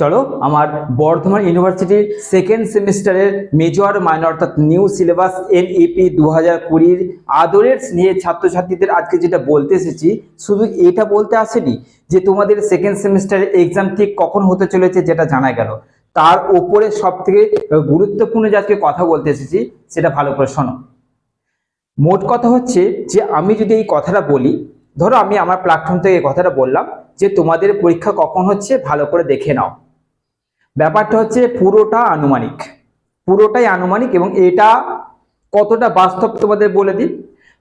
চলো আমার বর্ধমান ইউনিভার্সিটির সেকেন্ড সেমিস্টারের মেজর মাইনর অর্থাৎ নিউ সিলেবাস এনইপি 2020 আদরের নিয়ে ছাত্রছাত্রীদের আজকে যেটা বলতে এসেছি, শুধু এটা বলতে আসেনি যে তোমাদের সেকেন্ড সেমিস্টারের এক্সাম ঠিক কখন হতে চলেছে যেটা জানা গেল, তার উপরে সব থেকে গুরুত্বপূর্ণ যে আজকে কথা বলতে এসেছি সেটা ভালো করে শোনো। মোট কথা হচ্ছে যে আমি যদি এই কথাটা বলি, ধরো আমি আমার প্ল্যাটফর্ম থেকে এই কথাটা বললাম যে তোমাদের পরীক্ষা কখন হচ্ছে ভালো করে দেখে নাও। ব্যাপারটা হচ্ছে পুরোটাই আনুমানিক এবং এটা কতটা বাস্তব তোমাদের বলে দিই।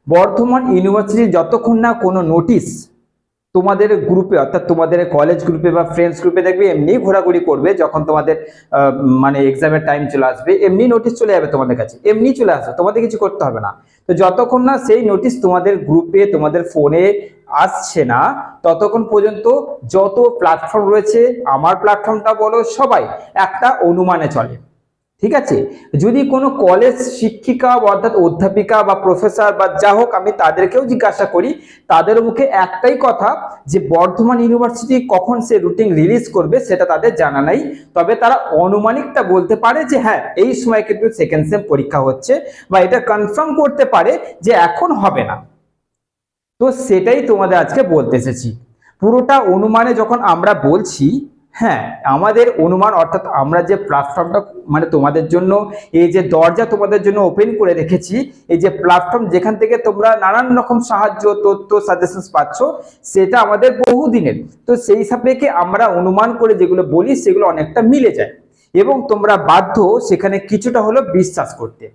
বর্ধমান ইউনিভার্সিটি যতক্ষণ না কোনো নোটিশ তোমাদের গ্রুপে অর্থাৎ তোমাদের কলেজ গ্রুপে বা ফ্রেন্ডস গ্রুপে দেখবে এমনি ঘোরাঘুরি করবে, যখন তোমাদের মানে এক্সামের টাইম চলে আসবে এমনি নোটিশ চলে যাবে তোমাদের কাছে, এমনি চলে আসবে, তোমাদের কিছু করতে হবে না। তো যতক্ষণ না সেই নোটিশ তোমাদের গ্রুপে তোমাদের ফোনে আসছে না, ততক্ষণ পর্যন্ত যত প্ল্যাটফর্ম রয়েছে, আমার প্ল্যাটফর্মটা বলো, সবাই একটা অনুমানে চলে। ঠিক আছে, যদি কোনো কলেজ শিক্ষিকা অর্থাৎ অধ্যাপিকা বা প্রফেসর বা যা হোক, আমি তাদেরকেও জিজ্ঞাসা করি, তাদের মুখে একটাই কথা যে বর্ধমান ইউনিভার্সিটি কখন সে রুটিন রিলিজ করবে সেটা তাদের জানা নাই। তবে তারা অনুমানিকটা বলতে পারে যে হ্যাঁ এই সময় কিন্তু সেকেন্ড সেম পরীক্ষা হচ্ছে, বা এটা কনফার্ম করতে পারে যে এখন হবে না। তো সেটাই তোমাদের আজকে বলতে এসেছি। পুরোটা অনুমানে যখন আমরা বলছি, হ্যাঁ আমাদের অনুমান অর্থাৎ আমরা যে প্ল্যাটফর্মটা মানে তোমাদের জন্য এই যে দরজা তোমাদের জন্য ওপেন করে রেখেছি, এই যে প্ল্যাটফর্ম যেখান থেকে তোমরা নানান রকম সাহায্য তথ্য সাজেশন পাচ্ছ, সেটা আমাদের বহুদিনের। তো সেই সাপেক্ষে আমরা অনুমান করে যেগুলো বলি সেগুলো অনেকটা মিলে যায় এবং তোমরা বাধ্য সেখানে কিছুটা হলো বিশ্বাস করতে।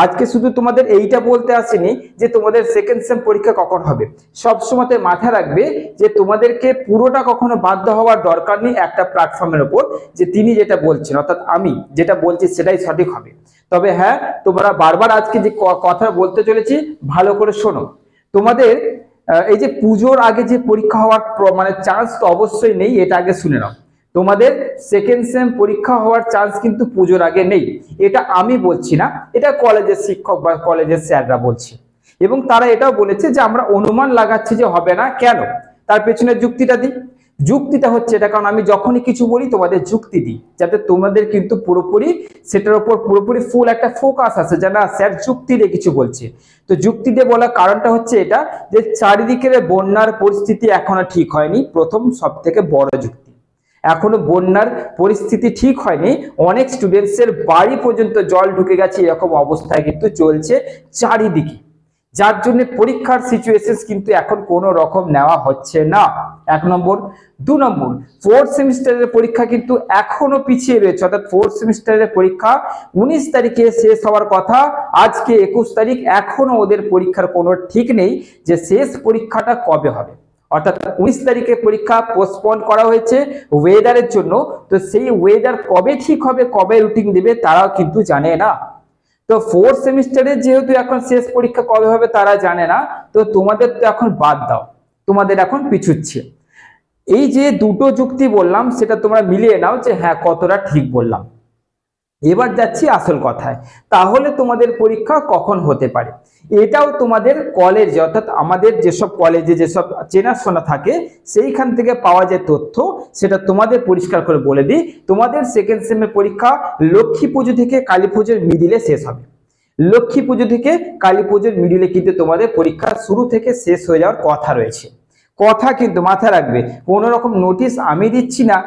আজকে শুধু তোমাদের এইটা বলতে আসেনি যে তোমাদের সেকেন্ড সেম পরীক্ষা কখন হবে, সবসময় মাথায় রাখবে যে তোমাদেরকে পুরোটা কখনো বাধ্য হওয়ার দরকার নেই একটা প্ল্যাটফর্মের উপর, যে তিনি যেটা বলছেন অর্থাৎ আমি যেটা বলছি সেটাই সঠিক হবে। তবে হ্যাঁ, তোমরা বারবার আজকে যে কথা বলতে চলেছি ভালো করে শোনো। তোমাদের এই যে পুজোর আগে যে পরীক্ষা হওয়ার মানে চান্স তো অবশ্যই নেই, এটা আগে শুনে নাও। তোমাদের সেকেন্ড সেম পরীক্ষা হওয়ার চান্স কিন্তু পুজোর আগে নেই, এটা আমি বলছি না, এটা কলেজের শিক্ষক বা কলেজের স্যাররা বলছে। এবং তারা এটাও বলেছে যে আমরা অনুমান লাগাচ্ছি যে হবে না, কেন? তার পেছনে যুক্তিটা দিই। যুক্তিটা হচ্ছে এটা, কারণ আমি যখনই কিছু বলি তোমাদের যুক্তি দিই, যাতে তোমাদের কিন্তু পুরোপুরি সেটার উপর পুরোপুরি ফুল একটা ফোকাস আছে যে না স্যার যুক্তি দিয়ে কিছু বলছে। তো যুক্তি দিয়ে বলার কারণটা হচ্ছে এটা যে চারিদিকের বন্যার পরিস্থিতি এখনো ঠিক হয়নি, প্রথম সব থেকে বড় যুক্তি। এখনো বন্যার পরিস্থিতি ঠিক হয়নি, অনেক স্টুডেন্টসের বাড়ি পর্যন্ত জল ঢুকে গেছে, এরকম অবস্থায় কিন্তু চলছে চারিদিকে, যার জন্য পরীক্ষার সিচুয়েশন কিন্তু এখন কোনো রকম নেওয়া হচ্ছে না। 1 নম্বর। 2 নম্বর, ফোর্থ সেমিস্টারের পরীক্ষা কিন্তু এখনো পিছিয়ে রয়েছে, অর্থাৎ ফোর্থ সেমিস্টারের পরীক্ষা 19 তারিখে শেষ হওয়ার কথা, আজকে 21 তারিখ, এখনো ওদের পরীক্ষার কোনো ঠিক নেই যে শেষ পরীক্ষাটা কবে হবে। অর্থাৎ 19 তারিখে পরীক্ষা পোস্টপোন করা হয়েছে ওয়েদারের জন্য। তো সেই ওয়েদার কবে ঠিক হবে, কবে রুটিন দেবে, তারাও কিন্তু জানে না। তো ফোর্থ সেমিস্টারে যেহেতু এখন শেষ পরীক্ষা কবে হবে তারা জানে না, তো তোমাদের তো এখন বাদ দাও, তোমাদের এখন পিছুচ্ছে। এই যে দুটো যুক্তি বললাম সেটা তোমরা মিলিয়ে নাও যে হ্যাঁ কতটা ঠিক বললাম। এবার যাচ্ছি আসল কথায়, তাহলে তোমাদের পরীক্ষা কখন হতে পারে। এটাও তোমাদের কলেজে অর্থাৎ আমাদের যেসব কলেজে যেসব চেনাশোনা থাকে সেইখান থেকে পাওয়া যে তথ্য, সেটা তোমাদের পরিষ্কার করে বলে দিই। তোমাদের সেকেন্ড সেমের পরীক্ষা লক্ষ্মী পুজো থেকে কালী পুজোর মিডিলে শেষ হবে। লক্ষ্মী পুজো থেকে কালী পুজোর মিডিলে কিন্তু তোমাদের পরীক্ষা শুরু থেকে শেষ হয়ে যাওয়ার কথা রয়েছে। কথা কিন্তু মাথায় রাখবে, কোনো রকম নোটিশ আমি দিচ্ছি না,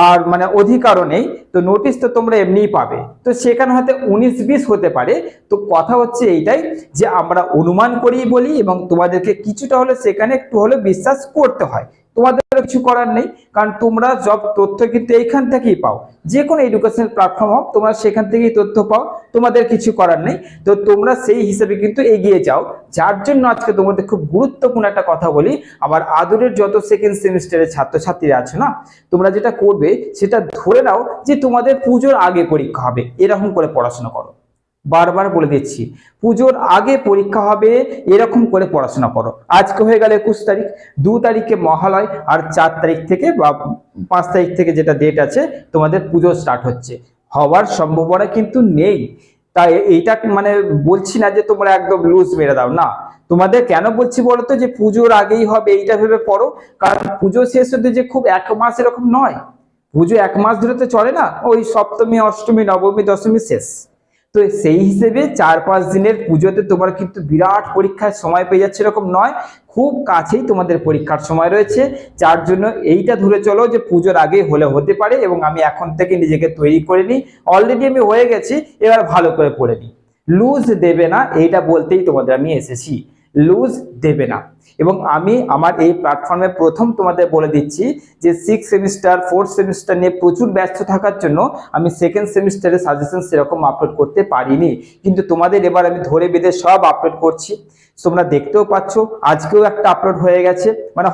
আর মানে অধিকারও নেই, তো নোটিশ তো তোমরা এমনিই পাবে, তো সেখানে হয়তো 19-20 হতে পারে। তো কথা হচ্ছে এইটাই যে আমরা অনুমান করেই বলি এবং তোমাদেরকে কিছুটা হলে সেখানে একটু হলে বিশ্বাস করতে হয়, তোমাদের কিছু করার নেই, কারণ তোমরা সব তথ্য কিন্তু এইখান থেকেই পাও, যে কোনো এডুকেশনাল প্ল্যাটফর্ম হোক তোমরা সেখান থেকেই তথ্য পাও, তোমাদের কিছু করার নেই। তো তোমরা সেই হিসেবে কিন্তু এগিয়ে যাও। যার জন্য আজকে তোমাদের খুব গুরুত্বপূর্ণ একটা কথা বলি, আমার আদরের যত সেকেন্ড সেমিস্টারের ছাত্রছাত্রীরা আছে না, তোমরা যেটা করবে সেটা ধরে নাও যে তোমাদের পুজোর আগে পরীক্ষা হবে, এরকম করে পড়াশোনা করো। বারবার বলে দিচ্ছি, পুজোর আগে পরীক্ষা হবে এরকম করে পড়াশোনা করো। আজকে হয়ে গেল 21 তারিখ, 2 তারিখে মহালয়, আর 4 তারিখ থেকে বা 5 তারিখ থেকে যেটা ডেট আছে তোমাদের পুজো স্টার্ট হচ্ছে, হওয়ার সম্ভাবনা কিন্তু নেই। তাই এইটা মানে বলছি না যে তোমরা একদম লুজ মেরে দাও, না। তোমাদের কেন বলছি বলতো যে পুজোর আগেই হবে এইটা ভেবে পড়ো, কারণ পুজো শেষ হতে যে খুব 1 মাস এরকম নয়, পুজো 1 মাস ধরে তো চলে না, ওই সপ্তমী অষ্টমী নবমী দশমী শেষ। তো সেই হিসেবে 4-5 দিনের পুজোতে তোমরা কিন্তু বিরাট পরীক্ষার সময় পেয়ে যাচ্ছে এরকম নয়, খুব কাছেই তোমাদের পরীক্ষার সময় রয়েছে। যার জন্য এইটা ধরে চলো যে পুজোর আগে হলে হতে পারে, এবং আমি এখন থেকে নিজেকে তৈরি করে নিই, অলরেডি আমি হয়ে গেছি, এবার ভালো করে পড়ে নিই। লুজ দেবে না, এইটা বলতেই তোমাদের আমি এসেছি, লুজ দেবে না। এবং আমি আমার এই প্ল্যাটফর্মে প্রথম তোমাদের বলে দিচ্ছি যে 6 সেমিস্টার 4th সেমিস্টার নিয়ে প্রচুর ব্যস্ত থাকার জন্য আমি 2nd সেমিস্টারে সাজেশন সেরকম আপলোড করতে পারিনি, কিন্তু তোমাদের এবার আমি ধরে বেঁধে সব আপলোড করছি। তোমরা দেখতেও পাচ্ছ, আজকেও একটা আপলোড হয়ে গেছে, মানে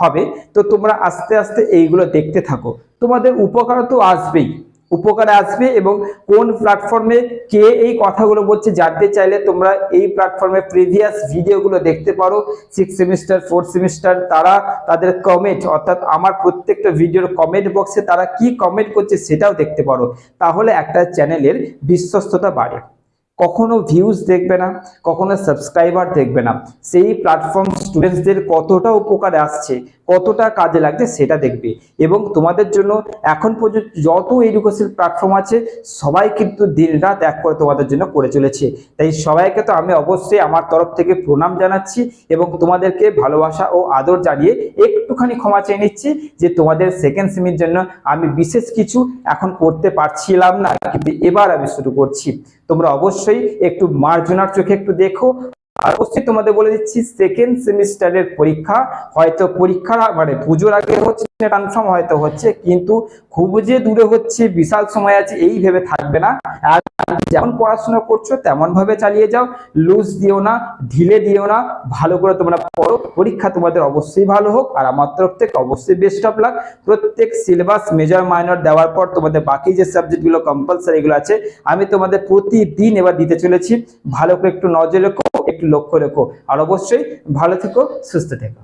হবে। তো তোমরা আস্তে আস্তে এইগুলো দেখতে থাকো, তোমাদের উপকার তো আসবেই, উপকারে আসবে। এবং কোন প্ল্যাটফর্মে কে এই কথাগুলো বলছে জানতে চাইলে তোমরা এই প্ল্যাটফর্মে প্রিভিয়াস ভিডিওগুলো দেখতে পারো। 6 সেমিস্টার 4th সেমিস্টার তারা তাদের কমেন্ট, অর্থাৎ আমার প্রত্যেকটা ভিডিওর কমেন্ট বক্সে তারা কি কমেন্ট করছে সেটাও দেখতে পারো, তাহলে একটা চ্যানেলের বিশ্বস্ততা বাড়ে। কখনো ভিউজ দেখবে না, কখনো সাবস্ক্রাইবার দেখবে না, সেই প্ল্যাটফর্ম স্টুডেন্টসদের কতটা উপকারে আসছে, কতটা কাজে লাগছে সেটা দেখবে। এবং তোমাদের জন্য এখন পর্যন্ত যত এডুকেশন প্ল্যাটফর্ম আছে সবাই কিন্তু দিনরাত এক করে তোমাদের জন্য করে চলেছে। তাই সবাইকে তো আমি অবশ্যই আমার তরফ থেকে প্রণাম জানাচ্ছি, এবং তোমাদেরকে ভালোবাসা ও আদর জানিয়ে একটুখানি ক্ষমা চেয়ে নিচ্ছি যে তোমাদের 2nd সেমির জন্য আমি বিশেষ কিছু এখন করতে পারছিলাম না, কিন্তু এবার আমি শুরু করছি। তোমরা অবশ্যই একটু মার্জনার চোখে একটু দেখো। আর অবশ্যই তোমাদের বলে দিচ্ছি 2nd সেমিস্টারের পরীক্ষা হয়তো মানে পুজোর আগে হচ্ছে, কনফার্ম হয়তো হচ্ছে, কিন্তু খুব যে দূরে হচ্ছে, বিশাল সময় আছে এই ভেবে থাকবে না। আর যেমন পড়াশোনা করছো তেমন ভাবে চালিয়ে যাও, লুজ দিও না, ঢিলে দিও না, ভালো করে তোমরা পড়ো। পরীক্ষা তোমাদের অবশ্যই ভালো হোক, আর আমার তরফ থেকে অবশ্যই বেস্ট অফ লাক। প্রত্যেক সিলেবাস মেজর মাইনর দেওয়ার পর তোমাদের বাকি যে সাবজেক্টগুলো কম্পালসারি এগুলো আছে আমি তোমাদের প্রতিদিন এবার দিতে চলেছি। ভালো করে একটু নজর রেখো, একটু লক্ষ্য রেখো, আর অবশ্যই ভালো থেকো, সুস্থ থেকো।